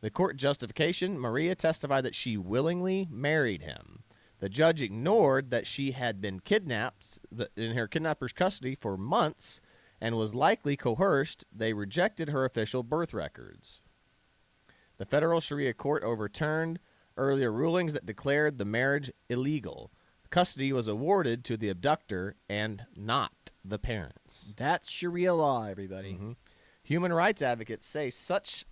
The court justification, Maria testified that she willingly married him. The judge ignored that she had been kidnapped in her kidnapper's custody for months and was likely coerced. They rejected her official birth records. The federal Sharia court overturned earlier rulings that declared the marriage illegal. Custody was awarded to the abductor and not the parents. That's Sharia law, everybody. Mm-hmm. Human rights advocates say such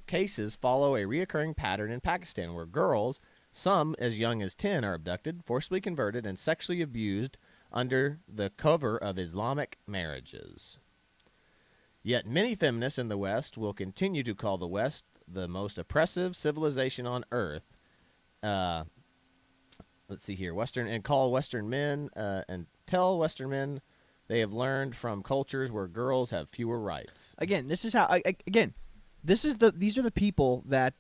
cases follow a reoccurring pattern in Pakistan where girls, some as young as 10, are abducted, forcibly converted, and sexually abused under the cover of Islamic marriages. Yet many feminists in the West will continue to call the West the most oppressive civilization on earth. Let's see here. Call Western men and tell Western men they have learned from cultures where girls have fewer rights. Again, this is how. These are the people that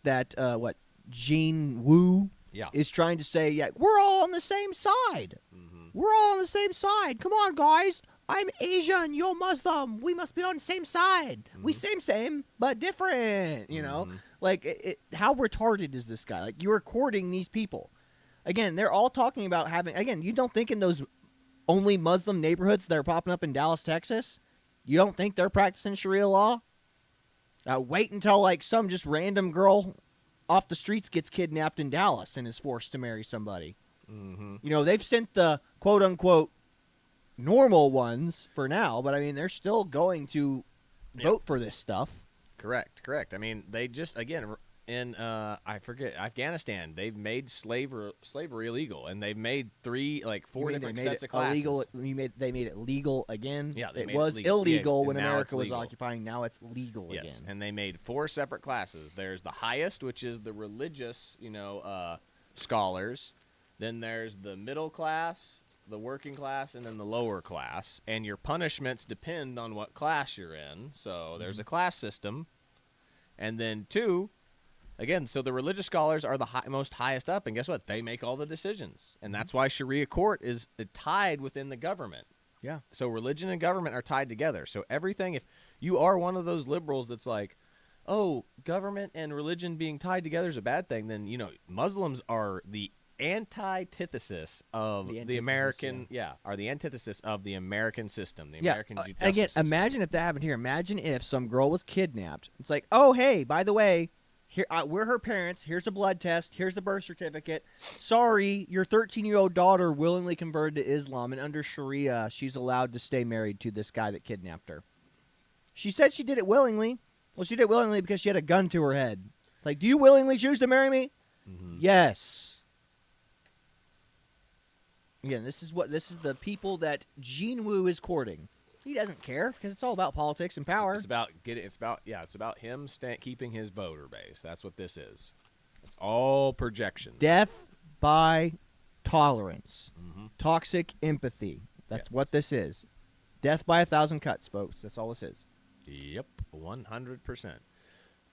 Gene Wu is trying to say. Yeah, we're all on the same side. Mm-hmm. We're all on the same side. Come on, guys. I'm Asian. You're Muslim. We must be on the same side. Mm-hmm. We same, but different. You know, like how retarded is this guy? Like, you're courting these people. Again, they're all talking about having. Again, you don't think in those only Muslim neighborhoods that are popping up in Dallas, Texas, you don't think they're practicing Sharia law? Wait until like some just random girl off the streets gets kidnapped in Dallas and is forced to marry somebody. Mm-hmm. You know, they've sent the quote-unquote normal ones for now, but I mean, they're still going to vote for this stuff. Correct. I mean, they just, again, in, I forget, Afghanistan, they've made slavery illegal, and they've made four different sets of classes. Illegal, they made it legal again? Yeah. It was illegal when America was occupying. Now it's legal again. Yes, and they made 4 separate classes. There's the highest, which is the religious, scholars. Then there's the middle class, the working class, and then the lower class. And your punishments depend on what class you're in. So there's a class system. And then 2, again, so the religious scholars are the most highest up, and guess what? They make all the decisions. And that's why Sharia court is tied within the government. Yeah. So religion and government are tied together. So everything, if you are one of those liberals that's like, oh, government and religion being tied together is a bad thing, then, Muslims are the antithesis of the American, are the antithesis of the American system, the American justice again, system. Imagine if that happened here. Imagine if some girl was kidnapped. It's like, oh, hey, by the way, here we're her parents. Here's a blood test. Here's the birth certificate. Sorry, your 13-year-old daughter willingly converted to Islam, and under Sharia, she's allowed to stay married to this guy that kidnapped her. She said she did it willingly. Well, she did it willingly because she had a gun to her head. Like, do you willingly choose to marry me? Mm-hmm. Yes. Again, this is the people that Gene Wu is courting. He doesn't care because it's all about politics and power. It's about him keeping his voter base. That's what this is. It's all projection. Death by tolerance. Mm-hmm. Toxic empathy. That's what this is. Death by 1,000 cuts, folks. That's all this is. Yep, 100%.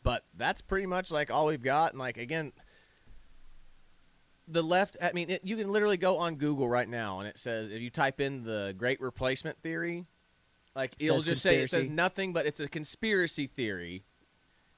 But that's pretty much like all we've got. And like, again, the left, I mean, you can literally go on Google right now, and it says, if you type in the Great Replacement Theory, like, it'll just say, it says nothing, but it's a conspiracy theory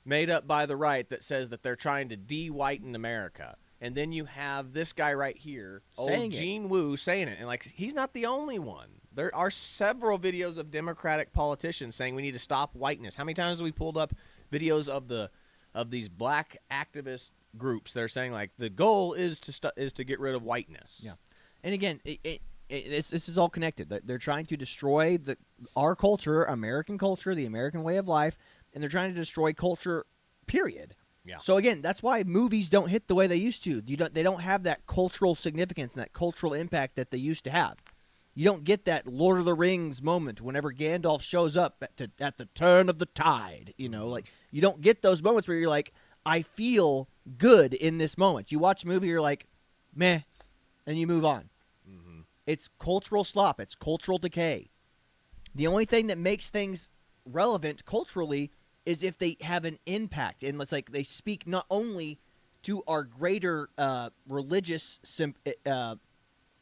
made up by the right that says that they're trying to de-whiten America. And then you have this guy right here, old Gene Wu, saying it. And, like, he's not the only one. There are several videos of Democratic politicians saying we need to stop whiteness. How many times have we pulled up videos of these black activist groups that are saying like the goal is to get rid of whiteness? Yeah, and again, this is all connected. They're trying to destroy our culture, American culture, the American way of life, and they're trying to destroy culture. Period. Yeah. So again, that's why movies don't hit the way they used to. They don't have that cultural significance and that cultural impact that they used to have. You don't get that Lord of the Rings moment whenever Gandalf shows up at the turn of the tide. You know, like you don't get those moments where you're like, I feel good in this moment. You watch a movie, you're like, meh, and you move on. Mm-hmm. It's cultural slop. It's cultural decay. The only thing that makes things relevant culturally is if they have an impact, and it's like they speak not only to our greater religious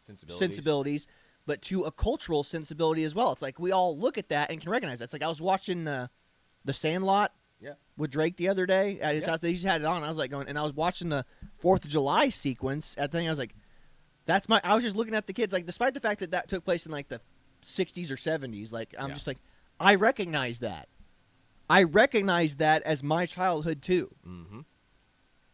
sensibilities, but to a cultural sensibility as well. It's like we all look at that and can recognize that. It's like I was watching the Sandlot with Drake the other day at his house. They just had it on. I was like going, and I was watching the 4th of July sequence at the thing. I was like, I was just looking at the kids, like despite the fact that took place in like the 60s or 70s, like I'm just like, I recognize that. I recognize that as my childhood too. Mm-hmm.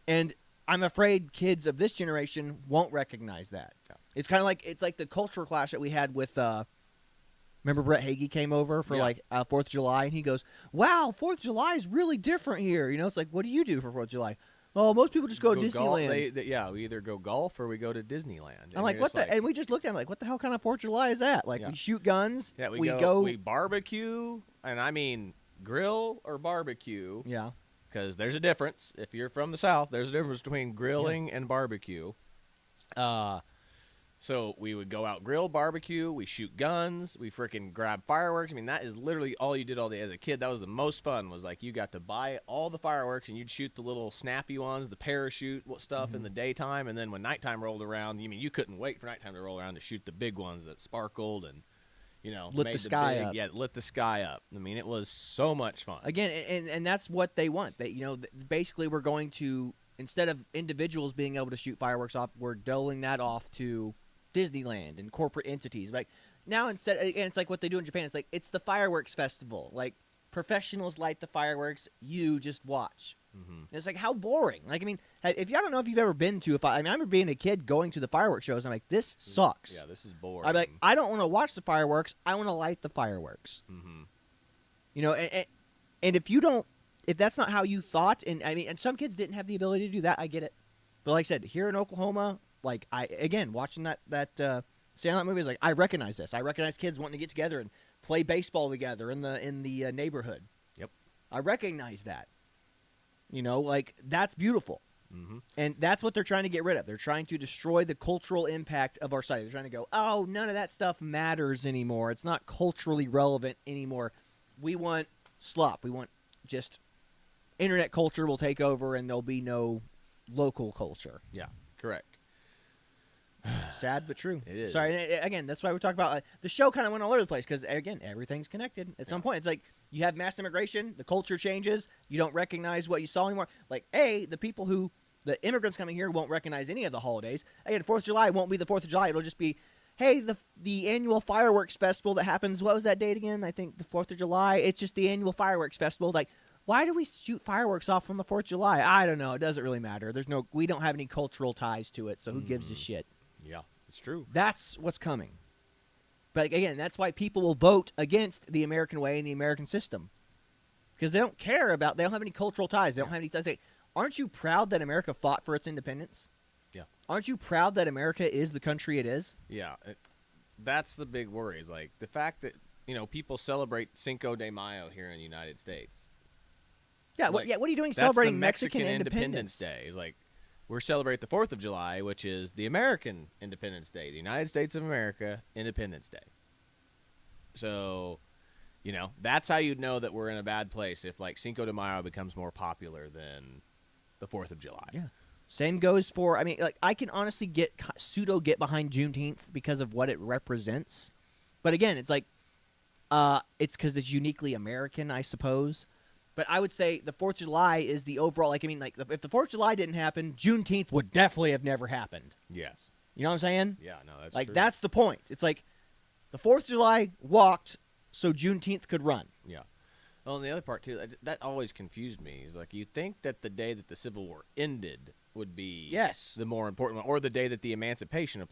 And I'm afraid kids of this generation won't recognize that. Yeah. It's kind of like the cultural clash that we had with remember Brett Hagee came over for 4th of July, and he goes, "Wow, 4th of July is really different here." You know, it's like, what do you do for 4th of July? Well, most people just go to Disneyland. We either go golf or we go to Disneyland. I'm like, what the? And we just looked at him like, what the hell kind of 4th of July is that? Like, we shoot guns. Yeah, we barbecue, and I mean grill or barbecue. Yeah. Because there's a difference. If you're from the South, there's a difference between grilling and barbecue. So we would go out grill, barbecue, we shoot guns, we freaking grab fireworks. I mean, that is literally all you did all day. As a kid, that was the most fun, was like you got to buy all the fireworks and you'd shoot the little snappy ones, the parachute stuff in the daytime. And then when nighttime rolled around, you couldn't wait for nighttime to roll around to shoot the big ones that sparkled and, lit the sky up. Yeah, lit the sky up. I mean, it was so much fun. Again, and that's what they want. They, basically we're going to, instead of individuals being able to shoot fireworks off, we're doling that off to Disneyland and corporate entities. Like now, and it's like what they do in Japan. It's like it's the fireworks festival. Like professionals light the fireworks, you just watch. Mm-hmm. It's like, how boring. Like, I mean, if I don't know if you've ever been to, I remember being a kid going to the fireworks shows. And I'm like, this sucks. Yeah, this is boring. I'm like, I don't want to watch the fireworks. I want to light the fireworks. Mm-hmm. And if that's not how you thought, and I mean, and some kids didn't have the ability to do that. I get it. But like I said, here in Oklahoma, like watching that Sandlot movie is like, I recognize this. I recognize kids wanting to get together and play baseball together in the neighborhood. Yep. I recognize that. Like that's beautiful. Mm-hmm. And that's what they're trying to get rid of. They're trying to destroy the cultural impact of our society. They're trying to go, oh, none of that stuff matters anymore. It's not culturally relevant anymore. We want slop. We want just internet culture will take over and there'll be no local culture. Yeah, correct. Sad but true. It is. Sorry, again, that's why we talked about the show kind of went all over the place because, again, everything's connected. At some point, it's like you have mass immigration, the culture changes, you don't recognize what you saw anymore. Like, the immigrants coming here won't recognize any of the holidays. Again, 4th of July won't be the 4th of July. It'll just be, hey, the annual fireworks festival that happens, what was that date again? I think the 4th of July. It's just the annual fireworks festival. Like, why do we shoot fireworks off from the 4th of July? I don't know. It doesn't really matter. We don't have any cultural ties to it, so who gives a shit? Yeah, it's true. That's what's coming. But again, that's why people will vote against the American way and the American system. Because they don't have any cultural ties. They don't have any ties. Aren't you proud that America fought for its independence? Yeah. Aren't you proud that America is the country it is? Yeah. That's the big worry, is like the fact that, people celebrate Cinco de Mayo here in the United States. Yeah, what are you doing celebrating Mexican Independence Day? It's like, we're celebrating the 4th of July, which is the American Independence Day, the United States of America Independence Day. So, that's how you'd know that we're in a bad place if, like, Cinco de Mayo becomes more popular than the 4th of July. Yeah. Same goes for, I can honestly get behind Juneteenth because of what it represents. But again, it's like, it's because it's uniquely American, I suppose. But I would say the 4th of July is the overall, if the 4th of July didn't happen, Juneteenth would definitely have never happened. Yes. You know what I'm saying? Yeah, no, that's true. That's the point. It's like The 4th of July walked so Juneteenth could run. Yeah. Well, and the other part, too, that always confused me. Is like, you think that the day that the Civil War ended would be the more important one, or the day that the Emancipation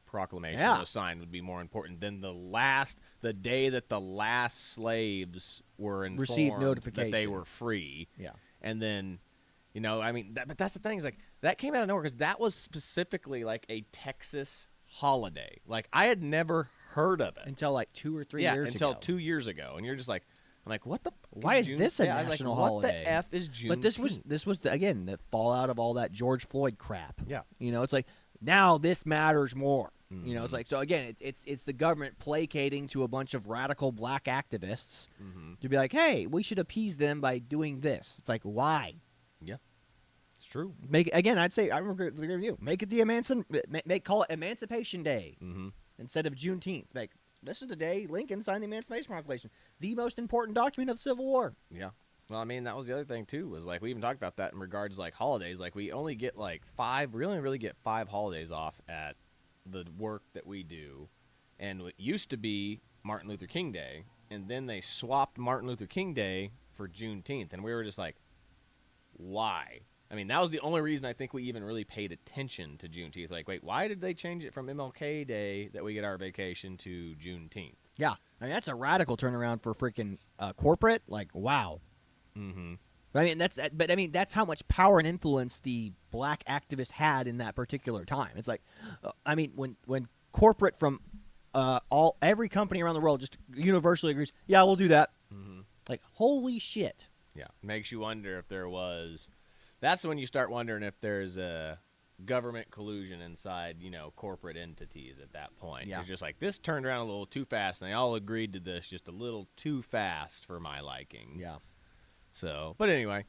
Proclamation was signed would be more important than the day that the last slaves were informed Received notification that they were free. Yeah. And then, you know, I mean, but that's the thing, is like, that came out of nowhere because that was specifically like a Texas holiday. Like, I had never heard of it until like 2 or 3 years ago. until 2 years ago. And you're just like, I'm like, what the? Why is this a I was national like, holiday? What the F is Juneteenth? But this was again the fallout of all that George Floyd crap. Yeah. You know, it's like now this matters more. You know, it's like, so again, it's the government placating to a bunch of radical black activists to be like, hey, we should appease them by doing this. It's like, why? Yeah, it's true. I'd say, I remember the review. Make it call it Emancipation Day instead of Juneteenth. Like, this is the day Lincoln signed the Emancipation Proclamation, the most important document of the Civil War. Yeah. Well, I mean, that was the other thing, too, was like, we even talked about that in regards to like holidays. Like, we only get like we only really get 5 holidays off at the work that we do. And it used to be Martin Luther King Day, and then they swapped Martin Luther King Day for Juneteenth. And we were just like, why? I mean, that was the only reason I think we even really paid attention to Juneteenth. Like, wait, why did they change it from MLK Day that we get our vacation to Juneteenth? Yeah. I mean, that's a radical turnaround for freaking corporate. Like, wow. Mm-hmm. But I mean, that's how much power and influence the black activists had in that particular time. It's like, I mean, when corporate from every company around the world just universally agrees, yeah, we'll do that. Like, holy shit. Yeah. Makes you wonder if there was... That's when you start wondering if there's a government collusion inside, you know, corporate entities at that point. Yeah. It's just like, this turned around a little too fast, and they all agreed to this just a little too fast for my liking. Yeah. So, but anyway.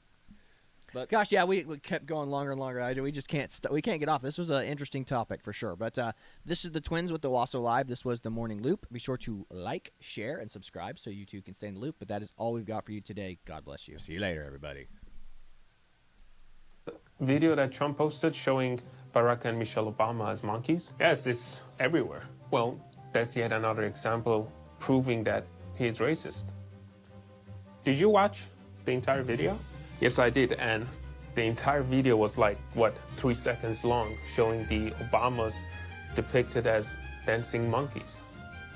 But gosh, yeah, we kept going longer and longer. We just can't we can't get off. This was an interesting topic for sure. But this is the Twins with the Owasso Live. This was the Morning Loop. Be sure to like, share, and subscribe so you too can stay in the loop. But that is all we've got for you today. God bless you. See you later, everybody. Video that Trump posted showing Barack and Michelle Obama as monkeys? Yes, it's everywhere. Well, that's yet another example proving that he is racist. Did you watch the entire video? Yes, I did, and the entire video was like, 3 seconds long, showing the Obamas depicted as dancing monkeys.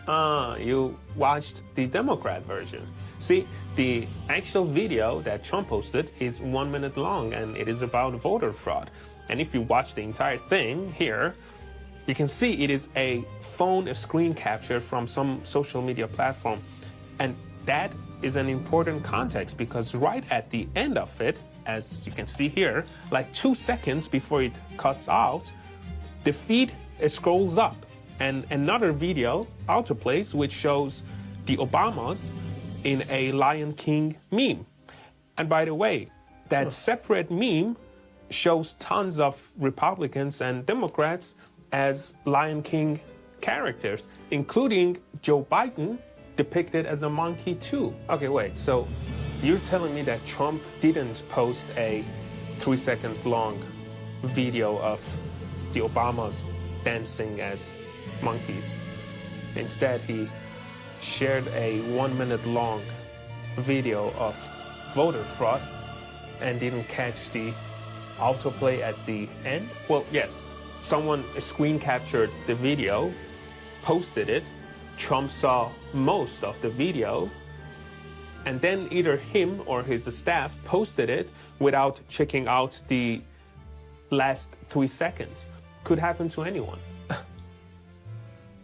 You watched the Democrat version. See, the actual video that Trump posted is 1 minute long, and it is about voter fraud. And if you watch the entire thing here, you can see it is a screen capture from some social media platform. And that is an important context because right at the end of it, as you can see here, like 2 seconds before it cuts out, the feed scrolls up and another video autoplays which shows the Obamas in a Lion King meme. And by the way, that separate meme shows tons of Republicans and Democrats as Lion King characters, including Joe Biden depicted as a monkey too. Okay, wait, so you're telling me that Trump didn't post a 3 seconds long video of the Obamas dancing as monkeys. Instead, he shared a 1 minute long video of voter fraud and didn't catch the autoplay at the end? Well, yes, someone screen captured the video, posted it, Trump saw most of the video, and then either him or his staff posted it without checking out the last 3 seconds. Could happen to anyone.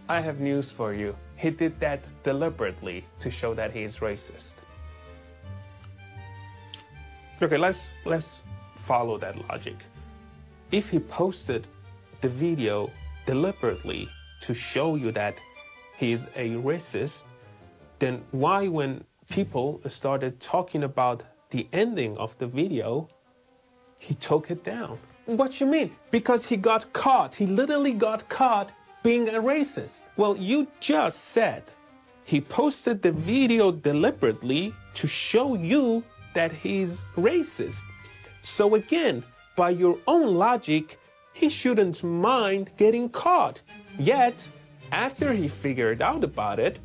I have news for you. He did that deliberately to show that he is racist. Okay, let's follow that logic. If he posted the video deliberately to show you that he is a racist, then why, when people started talking about the ending of the video, he took it down? What you mean? Because he got caught. He literally got caught being a racist. Well, you just said he posted the video deliberately to show you that he's racist. So again, by your own logic, he shouldn't mind getting caught. Yet, After he figured out about it,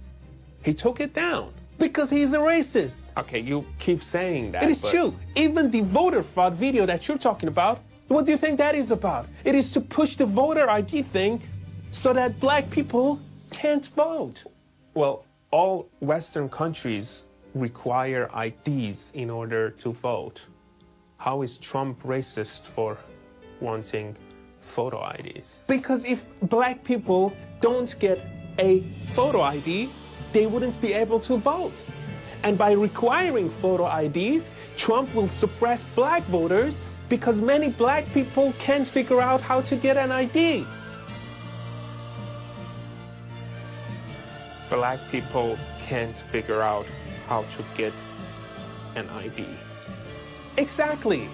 he took it down because he's a racist. Okay, you keep saying that. It is true. Even the voter fraud video that you're talking about, what do you think that is about? It is to push the voter ID thing so that black people can't vote. Well, all Western countries require IDs in order to vote. How is Trump racist for wanting photo IDs? Because if black people don't get a photo ID, they wouldn't be able to vote. And by requiring photo IDs, Trump will suppress black voters because many black people can't figure out how to get an ID. Black people can't figure out how to get an ID. Exactly.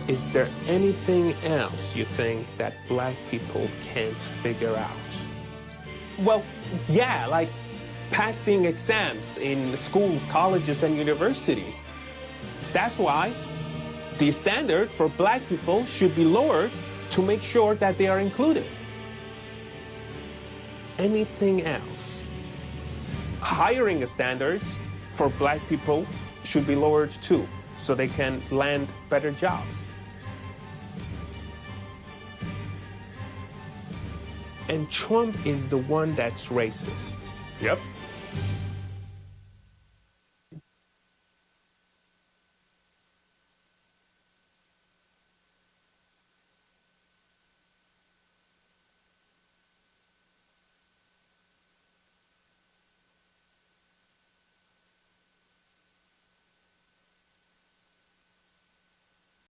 Is there anything else you think that black people can't figure out? Well, yeah, like passing exams in schools, colleges, and universities. That's why the standard for black people should be lowered to make sure that they are included. Anything else? Hiring standards for black people should be lowered too, so they can land better jobs. And Trump is the one that's racist. Yep.